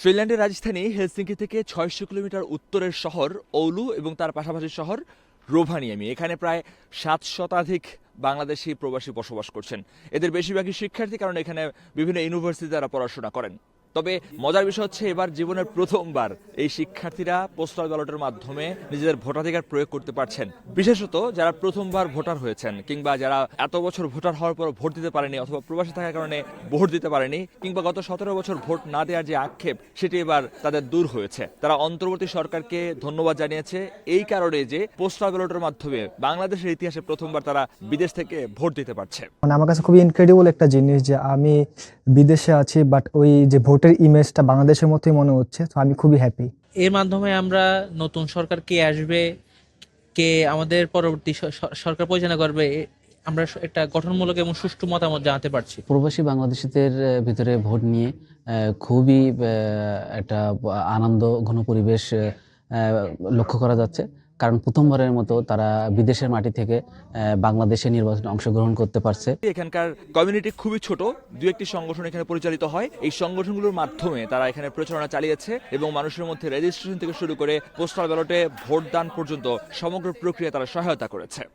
ফিনল্যান্ডের রাজধানী হেলসিঙ্কি থেকে ৬০০ কিলোমিটার উত্তরের শহর ওলু এবং তার পাশাপাশি শহর রোভানিয়ামি। এখানে প্রায় ৭০০ বাংলাদেশি প্রবাসী বসবাস করছেন। এদের বেশিরভাগই শিক্ষার্থী, কারণ এখানে বিভিন্ন ইউনিভার্সিটিতে তারা পড়াশোনা করেন। তবে মজার বিষয় হচ্ছে, এবার জীবনের প্রথমবার এই শিক্ষার্থীরা পোস্টাল ব্যালটের মাধ্যমে নিজেদের ভোটাধিকার প্রয়োগ করতে পারছেন। বিশেষত যারা প্রথমবার ভোটার হয়েছেন, কিংবা যারা এত বছর ভোটার হওয়ার পর ভোট দিতে পারেনি, অথবা প্রবাসী থাকার কারণে ভোট দিতে পারেনি, কিংবা গত ১৭ বছর ভোট না দেওয়ার যে আক্ষেপ, সেটি এবার তাদের দূর হয়েছে। তারা অন্তর্বর্তী সরকারকে ধন্যবাদ জানিয়েছে এই কারণে যে পোস্টাল ব্যালটের মাধ্যমে বাংলাদেশের ইতিহাসে প্রথমবার তারা বিদেশ থেকে ভোট দিতে পারছে। মানে আমার কাছে খুবই ইনক্রেডিবল একটা জিনিস যে আমি বিদেশে আছি, বাট ওই যে ভোটের ইমেজটা বাংলাদেশের মতোই মনে হচ্ছে। তো আমি খুবই হ্যাপি। এর মাধ্যমে আমরা নতুন সরকার কে আসবে, কে আমাদের পরবর্তী সরকার পরিচালনা করবে, আমরা একটা গঠনমূলক এবং সুষ্ঠু মতামত জানাতে পারছি। প্রবাসী বাংলাদেশিদের ভিতরে ভোট নিয়ে খুবই একটা আনন্দ ঘন পরিবেশ লক্ষ্য করা যাচ্ছে, কারণ প্রথমবারের মতো তারা বিদেশের মাটি থেকে বাংলাদেশের নির্বাচনে অংশগ্রহণ করতে পারছে। এখানকার কমিউনিটি খুবই ছোট, দু একটি সংগঠন এখানে পরিচালিত হয়। এই সংগঠনগুলোর মাধ্যমে তারা এখানে প্রচারণা চালিয়েছে এবং মানুষের মধ্যে রেজিস্ট্রেশন থেকে শুরু করে পোস্টাল ব্যালটে ভোট দান পর্যন্ত সমগ্র প্রক্রিয়া তারা সহায়তা করেছে।